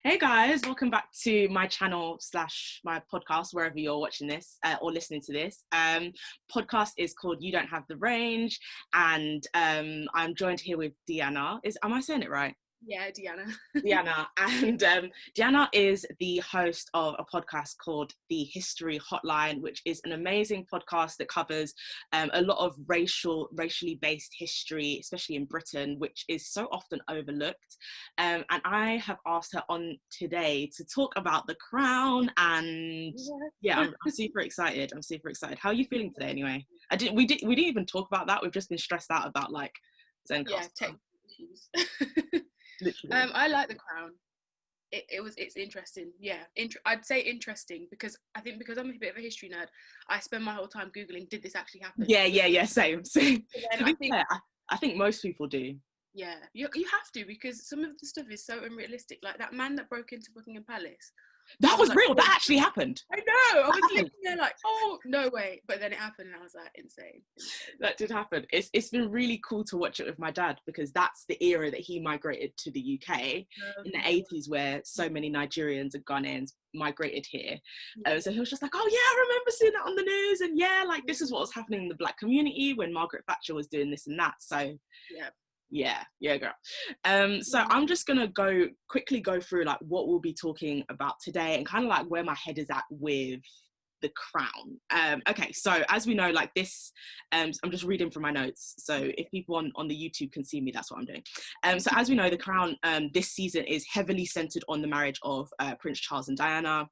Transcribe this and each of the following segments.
Hey guys, welcome back to my channel slash my podcast, wherever you're watching this or listening to this. Podcast is called You Don't Have the Range, and I'm joined here with Deanna. Am I saying it right? Yeah, Deanna. Deanna, and Deanna is the host of a podcast called The History Hotline, which is an amazing podcast that covers a lot of racially based history, especially in Britain, which is so often overlooked. And I have asked her on today to talk about The Crown, and yeah, I'm super excited. I'm super excited. How are you feeling today, anyway? We didn't even talk about that. We've just been stressed out about like Zencastr. Yeah, technical issues. Literally. I like The Crown. It's interesting. Yeah, I'd say interesting because I think because I'm a bit of a history nerd, I spend my whole time googling, did this actually happen? Yeah. Same. To I be fair, I think most people do. Yeah, you have to, because some of the stuff is so unrealistic. Like that man that broke into Buckingham Palace. That was like, real. That actually happened. I know. I was literally there like, oh, no way. But then it happened and I was like, insane. That did happen. It's been really cool to watch it with my dad, because that's the era that he migrated to the UK in the 80s, where so many Nigerians and Ghanaians migrated here. So he was just like, oh yeah, I remember seeing that on the news, and yeah, like this is what was happening in the Black community when Margaret Thatcher was doing this and that. So yeah girl. So I'm just gonna quickly go through like what we'll be talking about today and kind of like where my head is at with The Crown. Okay, so as we know, like this, I'm just reading from my notes, so if people on the YouTube can see me, that's what I'm doing. So as we know, The Crown this season is heavily centered on the marriage of Prince Charles and Diana.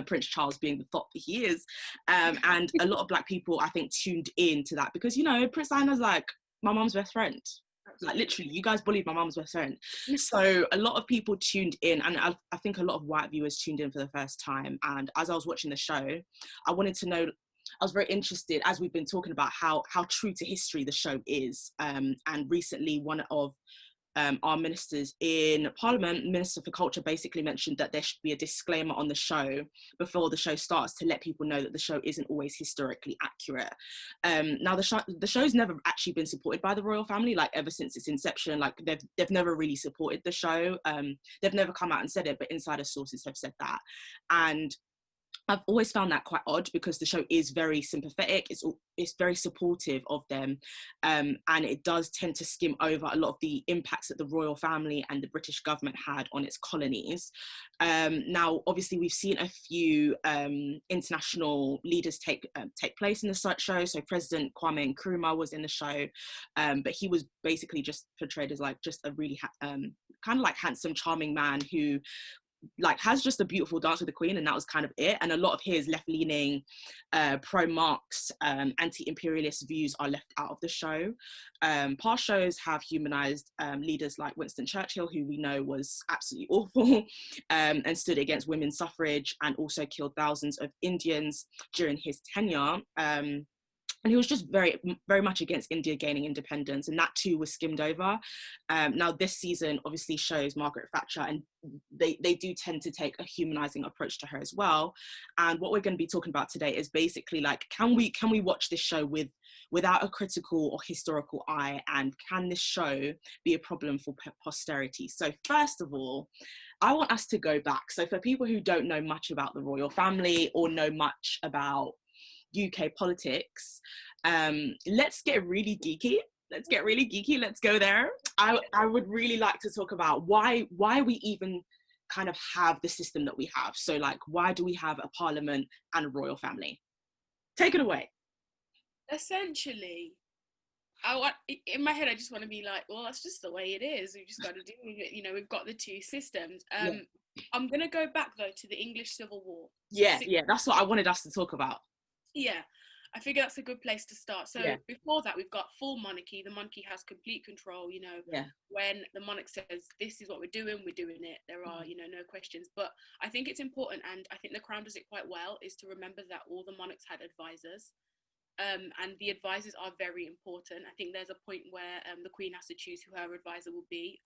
Prince Charles being the thought that he is, and a lot of Black people, I think, tuned in to that because, you know, Prince Diana's like my mum's best friend. Like literally, you guys bullied my mum's best friend. So a lot of people tuned in, and I think a lot of white viewers tuned in for the first time. And as I was watching the show, I wanted to know, I was very interested, as we've been talking about, how true to history the show is. And recently, one of our ministers in Parliament, Minister for Culture, basically mentioned that there should be a disclaimer on the show before the show starts to let people know that the show isn't always historically accurate. Now, the show's never actually been supported by the royal family, like ever since its inception. Like they've never really supported the show. They've never come out and said it, but insider sources have said that. And I've always found that quite odd, because the show is very sympathetic, it's very supportive of them, and it does tend to skim over a lot of the impacts that the royal family and the British government had on its colonies. Now, obviously, we've seen a few international leaders take place in the show. So President Kwame Nkrumah was in the show, but he was basically just portrayed as like just a really kind of like handsome, charming man who like has just a beautiful dance with the Queen, and that was kind of it. And a lot of his left-leaning, pro-Marx, anti-imperialist views are left out of the show. Past shows have humanized leaders like Winston Churchill, who we know was absolutely awful, and stood against women's suffrage, and also killed thousands of Indians during his tenure. And he was just very, very much against India gaining independence, and that too was skimmed over. Now, this season obviously shows Margaret Thatcher, and they do tend to take a humanizing approach to her as well. And what we're going to be talking about today is basically like, can we watch this show without a critical or historical eye, and can this show be a problem for posterity? So first of all, I want us to go back. So for people who don't know much about the royal family or know much about UK politics, let's get really geeky. Let's go there. I would really like to talk about why we even kind of have the system that we have. So like, why do we have a parliament and a royal family? Take it away. Essentially, in my head, I just want to be like, well, that's just the way it is. We just got to deal with it. You know, we've got the two systems. I'm going to go back, though, to the English Civil War. Yeah, that's what I wanted us to talk about. Yeah, I figure that's a good place to start. So before that, we've got full monarchy. The monarchy has complete control, you know. When the monarch says, this is what we're doing it. There are, you know, no questions. But I think it's important, and I think The Crown does it quite well, is to remember that all the monarchs had advisors. And the advisors are very important. I think there's a point where the Queen has to choose who her advisor will be,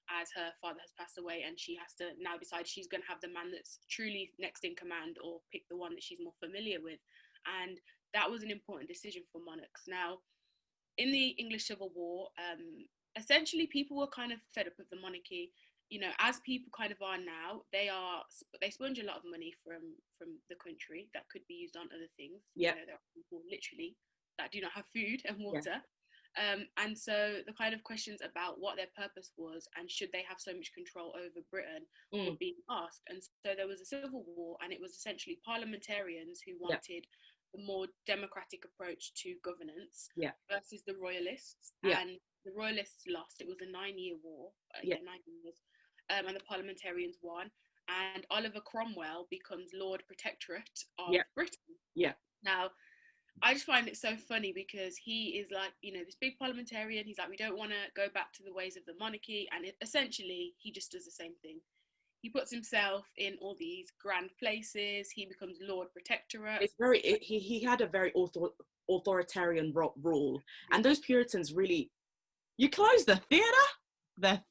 as her father has passed away, and she has to now decide she's going to have the man that's truly next in command, or pick the one that she's more familiar with. And that was an important decision for monarchs. Now, in the English Civil War, essentially people were kind of fed up with the monarchy, you know, as people kind of are now, they sponge a lot of money from the country that could be used on other things. Yeah. You know, there are people literally that do not have food and water. And so the kind of questions about what their purpose was and should they have so much control over Britain were being asked. And so there was a civil war, and it was essentially parliamentarians who wanted a more democratic approach to governance versus the royalists. And the royalists lost. It was a 9-year war, 9 years, and the parliamentarians won. And Oliver Cromwell becomes Lord Protectorate of Britain. Now, I just find it so funny because he is like, you know, this big parliamentarian. He's like, we don't want to go back to the ways of the monarchy. And essentially, he just does the same thing. He puts himself in all these grand places. He becomes Lord Protectorate. It's very, he had a very authoritarian rule. And those Puritans really, you close the theatre? They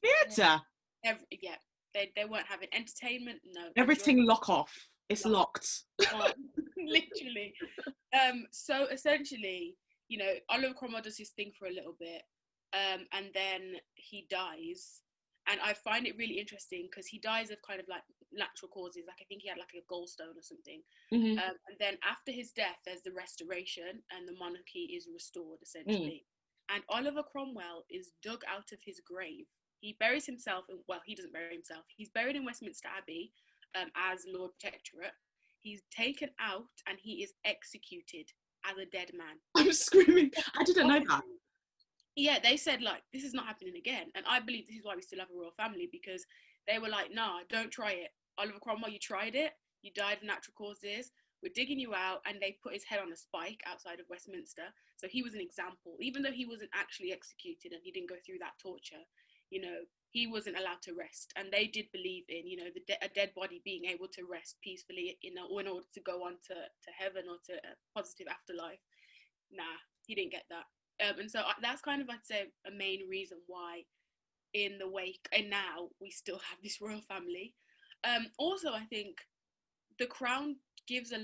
weren't having entertainment. No. Everything lock off. It's locked. Literally. So essentially, you know, Oliver Cromwell does his thing for a little bit, and then he dies. And I find it really interesting because he dies of kind of like natural causes. Like I think he had like a gallstone or something. And then after his death, there's the restoration, and the monarchy is restored essentially. And Oliver Cromwell is dug out of his grave. He buries himself. Well, he doesn't bury himself. He's buried in Westminster Abbey as Lord Protectorate. He's taken out and he is executed as a dead man. I'm screaming. I didn't know that. Yeah, they said, like, this is not happening again. And I believe this is why we still have a royal family, because they were like, nah, don't try it. Oliver Cromwell, you tried it. You died of natural causes. We're digging you out. And they put his head on a spike outside of Westminster. So he was an example. Even though he wasn't actually executed and he didn't go through that torture, you know, he wasn't allowed to rest. And they did believe in, you know, a dead body being able to rest peacefully in order to go on to heaven or to a positive afterlife. Nah, he didn't get that. And so that's kind of, I'd say, a main reason why in the wake and now we still have this royal family. Also, I think the crown gives the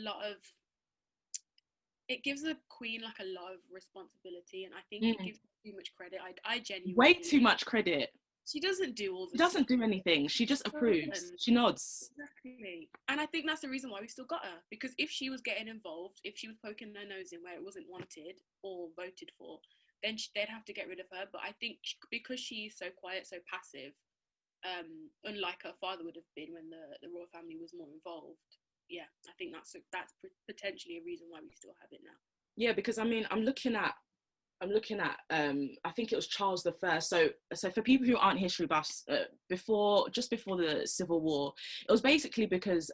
queen like a lot of responsibility, and I think it gives too much credit. I genuinely way too much credit. She doesn't do all this. She doesn't do anything. She just approves. She nods. Exactly. And I think that's the reason why we still got her. Because if she was getting involved, if she was poking her nose in where it wasn't wanted or voted for, then they'd have to get rid of her. But I think because she's so quiet, so passive, unlike her father would have been when the royal family was more involved. Yeah, I think that's potentially a reason why we still have it now. Yeah, because I mean, I'm looking at I think it was Charles I. So for people who aren't history buffs, just before the Civil War, it was basically because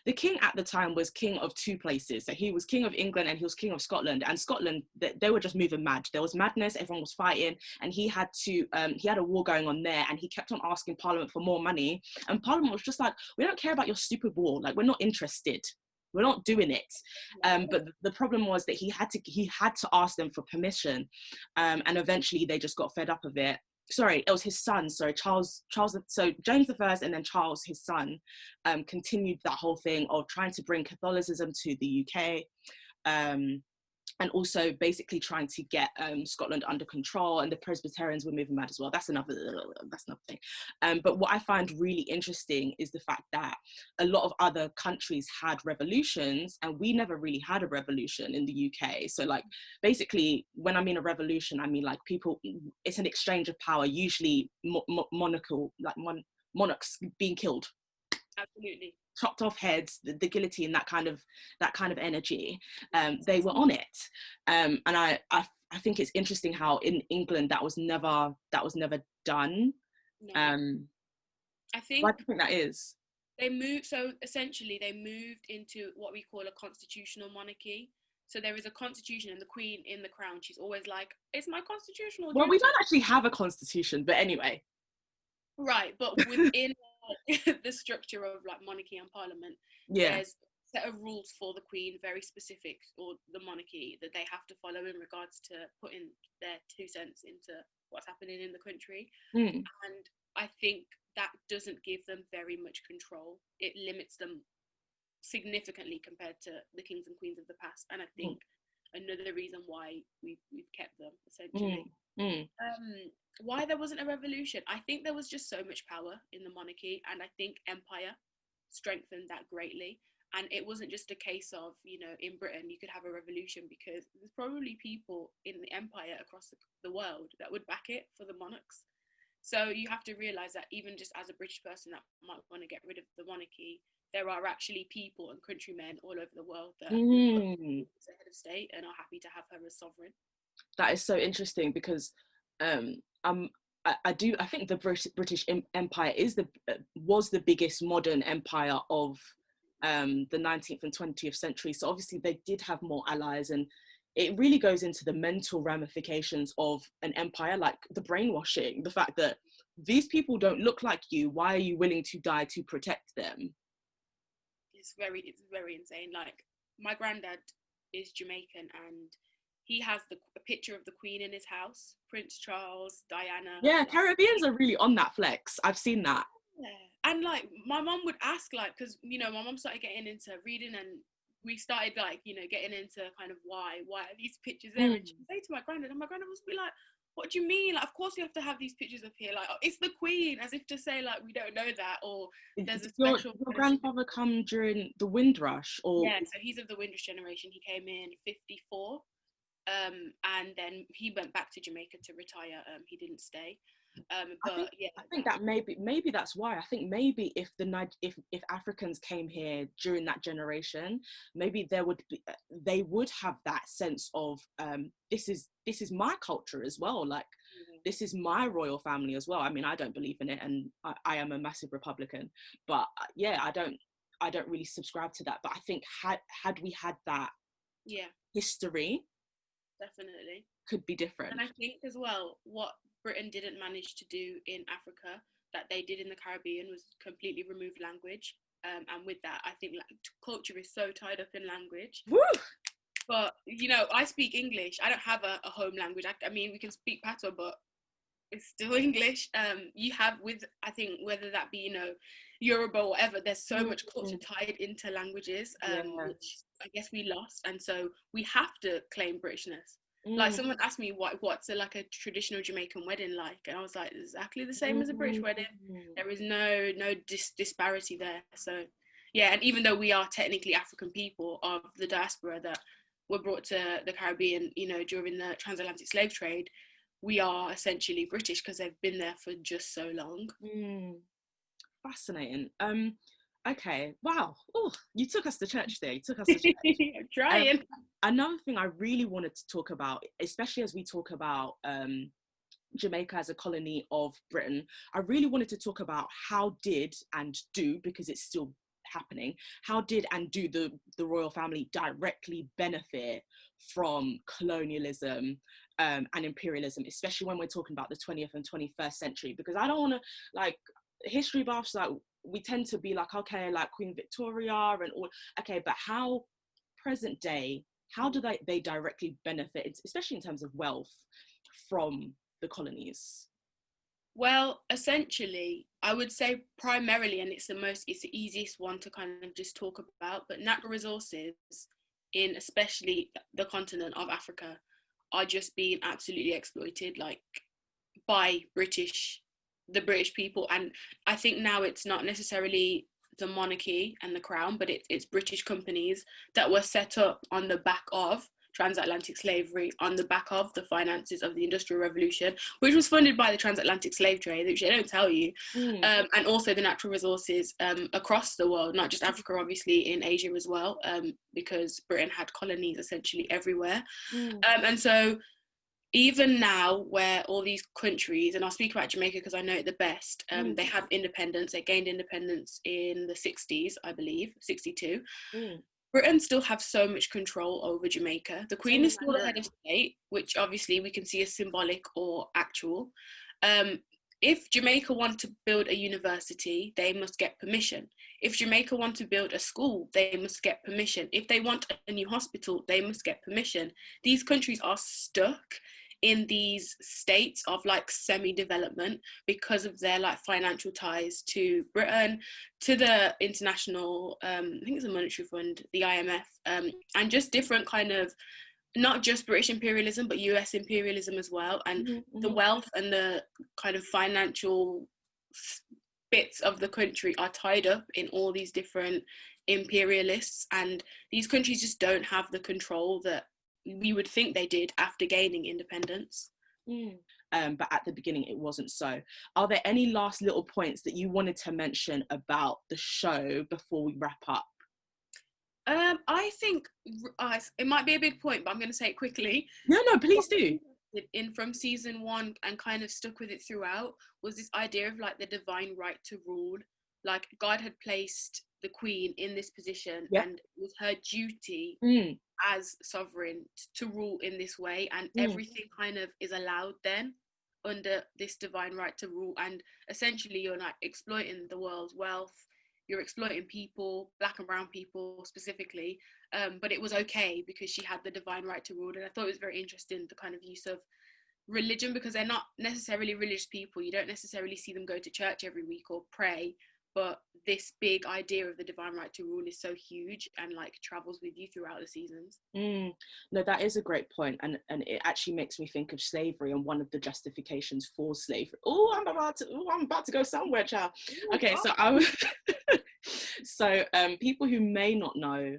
the king at the time was king of two places. So he was king of England and he was king of Scotland. And Scotland, they were just moving mad. There was madness, everyone was fighting, and he had a war going on there, and he kept on asking Parliament for more money. And Parliament was just like, we don't care about your stupid war. Like, we're not interested. We're not doing it. But the problem was that he had to ask them for permission. And eventually they just got fed up of it. Sorry, it was his son. Sorry, Charles. So James I and then Charles, his son, continued that whole thing of trying to bring Catholicism to the UK. And also basically trying to get Scotland under control, and the Presbyterians were moving mad as well. That's another thing. But what I find really interesting is the fact that a lot of other countries had revolutions, and we never really had a revolution in the UK. So like, basically, when I mean a revolution, I mean like people, it's an exchange of power, usually monarchs being killed. Absolutely. Chopped off heads, the guillotine, that kind of energy. They were on it, and I think it's interesting how in England that was never done. No. I think. Why do you think that is? They moved into what we call a constitutional monarchy. So there is a constitution, and the Queen in the crown, she's always like, it's my constitutional duty. Well, we don't actually have a constitution, but anyway. Right, but within the structure of like monarchy and Parliament, there's a set of rules for the Queen, very specific, or the monarchy, that they have to follow in regards to putting their 2 cents into what's happening in the country. And I think that doesn't give them very much control. It limits them significantly compared to the kings and queens of the past. And I think another reason why we've kept them, essentially. Why there wasn't a revolution? I think there was just so much power in the monarchy, and I think empire strengthened that greatly. And it wasn't just a case of, you know, in Britain you could have a revolution, because there's probably people in the empire across the world that would back it for the monarchs. So you have to realise that even just as a British person that might want to get rid of the monarchy, there are actually people and countrymen all over the world that put her as a head of state and are happy to have her as sovereign. That is so interesting, because I think the British Empire was the biggest modern empire of the 19th and 20th century. So obviously they did have more allies, and it really goes into the mental ramifications of an empire, like the brainwashing, the fact that these people don't look like you. Why are you willing to die to protect them? It's very insane. Like, my granddad is Jamaican, and he has a picture of the Queen in his house, Prince Charles, Diana. Yeah, Caribbeans are really on that flex. I've seen that. Yeah. And like, my mum would ask, like, because, you know, my mum started getting into reading, and we started, like, you know, getting into kind of why are these pictures there? And she'd say to my granddad, and my granddad would be like, what do you mean? Like, of course you have to have these pictures up here. Like, oh, it's the Queen, as if to say, like, we don't know that, or there's a special. Your grandfather come during the Windrush, or? Yeah, so he's of the Windrush generation. He came in 54, and then he went back to Jamaica to retire. He didn't stay. I think that maybe that's why. I think maybe if Africans came here during that generation, maybe they would have that sense of this is my culture as well. Like, this is my royal family as well. I mean, I don't believe in it, and I am a massive Republican, but yeah, I don't really subscribe to that. But I think had we had that history, definitely could be different. And I think as well, what Britain didn't manage to do in Africa that they did in the Caribbean was completely remove language. And with that, I think culture is so tied up in language. Woo! But, you know, I speak English. I don't have a home language. I mean, we can speak Patois, but it's still English. You have I think, whether that be, you know, Yoruba or whatever, there's so much culture tied into languages, which I guess we lost. And so we have to claim Britishness. Like, someone asked me what's like a traditional Jamaican wedding like, and I was like, exactly the same as a British wedding. There is no disparity there. So yeah, and even though we are technically African people of the diaspora that were brought to the Caribbean, you know, during the transatlantic slave trade, we are essentially British because they've been there for just so long. Fascinating. Okay, wow. Oh, you took us to church there. You took us to church. I'm trying. Another thing I really wanted to talk about, especially as we talk about Jamaica as a colony of Britain, I really wanted to talk about how did and do, because it's still happening, how did and do the royal family directly benefit from colonialism and imperialism, especially when we're talking about the 20th and 21st century? Because I don't want to, like, history buffs, like, we tend to be like, okay, like Queen Victoria and all, okay, but how present day, how do they directly benefit, especially in terms of wealth, from the colonies? Well, essentially, I would say primarily, and it's the easiest one to kind of just talk about, but natural resources in especially the continent of Africa are just being absolutely exploited, like, by the British people. And I think now it's not necessarily the monarchy and the crown, but it's British companies that were set up on the back of transatlantic slavery, on the back of the finances of the Industrial Revolution, which was funded by the transatlantic slave trade, which they don't tell you, and also the natural resources across the world, not just Africa, obviously in Asia as well, because Britain had colonies essentially everywhere. And so even now, where all these countries, and I'll speak about Jamaica because I know it the best, they have independence. They gained independence in the 60s, I believe, 62. Britain still have so much control over Jamaica. The Queen is still the head of state, which obviously we can see as symbolic or actual. If Jamaica want to build a university, they must get permission. If Jamaica want to build a school, they must get permission. If they want a new hospital, they must get permission. These countries are stuck in these states of like semi-development because of their like financial ties to Britain, to the international, I think it's a monetary fund, the IMF, and just different kind of not just British imperialism, but US imperialism as well. And the wealth and the kind of financial bits of the country are tied up in all these different imperialists, and these countries just don't have the control that we would think they did after gaining independence. But at the beginning it wasn't so. Are there any last little points that you wanted to mention about the show before we wrap up? I think it might be a big point, but I'm going to say it quickly. No, please do. In from season 1 and kind of stuck with it throughout was this idea of like the divine right to rule. Like God had placed the Queen in this position, and it was her duty as sovereign to rule in this way, and everything kind of is allowed then under this divine right to rule. And essentially you're like exploiting the world's wealth, you're exploiting people, black and brown people specifically, but it was okay because she had the divine right to rule. And I thought it was very interesting, the kind of use of religion, because they're not necessarily religious people. You don't necessarily see them go to church every week or pray, but this big idea of the divine right to rule is so huge and like travels with you throughout the seasons. No, that is a great point, and it actually makes me think of slavery and one of the justifications for slavery. I'm about to go somewhere, child. Okay, so people who may not know,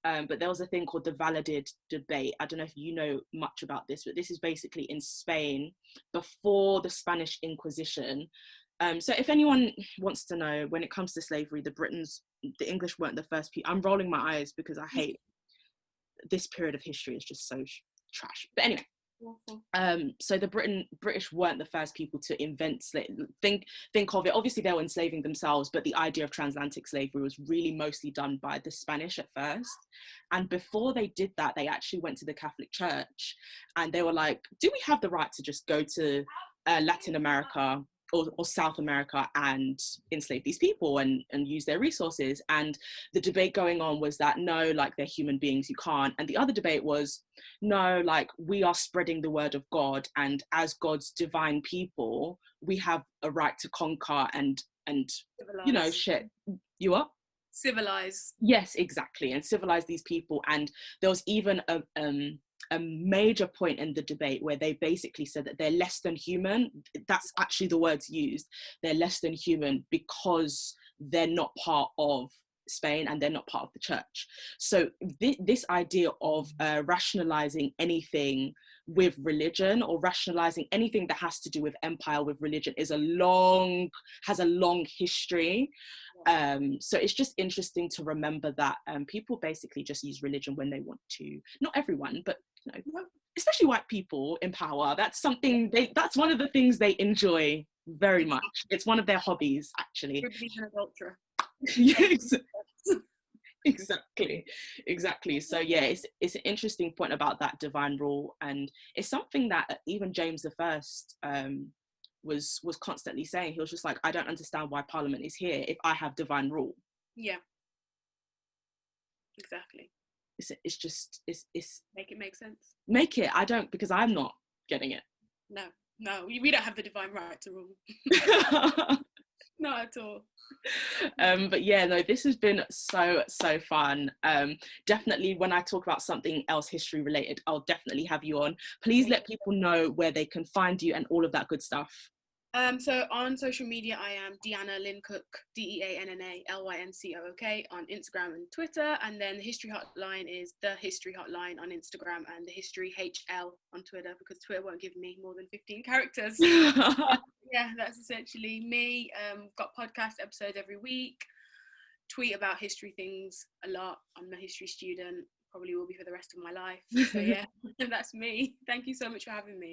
but there was a thing called the Valladolid debate. I don't know if you know much about this, but this is basically in Spain before the Spanish Inquisition. So if anyone wants to know, when it comes to slavery, the English weren't the first people. I'm rolling my eyes because I hate this period of history. It's just so trash. But anyway, so the British weren't the first people to invent slavery. Think of it. Obviously, they were enslaving themselves, but the idea of transatlantic slavery was really mostly done by the Spanish at first. And before they did that, they actually went to the Catholic Church, and they were like, "Do we have the right to just go to Latin America or South America and enslave these people and use their resources?" And the debate going on was that no, like, they're human beings, you can't. And the other debate was no, like, we are spreading the word of God, and as God's divine people, we have a right to conquer and civilize. You know, shit. You are? Civilize. Yes, exactly. And civilize these people. And there was even a major point in the debate where they basically said that they're less than human. That's actually the words used. They're less than human because they're not part of Spain and they're not part of the church. So this idea of rationalizing anything with religion, or rationalizing anything that has to do with empire with religion, has a long history. So it's just interesting to remember that people basically just use religion when they want to. Not everyone, but you know, especially white people in power. That's something that's one of the things they enjoy very much. It's one of their hobbies, actually. Exactly. So yeah, it's an interesting point about that divine rule, and it's something that even James I was constantly saying. He was just like, I don't understand why Parliament is here if I have divine rule. Yeah, exactly. It's just make it make sense. Make it. I don't, because I'm not getting it. No, we don't have the divine right to rule. Not at all. But yeah, no, this has been so fun. Definitely when I talk about something else history related, I'll definitely have you on. Please let people know where they can find you and all of that good stuff. So on social media, I am Deanna Lyn Cook, DeAnna Lyncook on Instagram and Twitter, and then the History Hotline is the History Hotline on Instagram and the History HL on Twitter, because Twitter won't give me more than 15 characters. Yeah, that's essentially me. Got podcast episodes every week. Tweet about history things a lot. I'm a history student. Probably will be for the rest of my life. So yeah, that's me. Thank you so much for having me.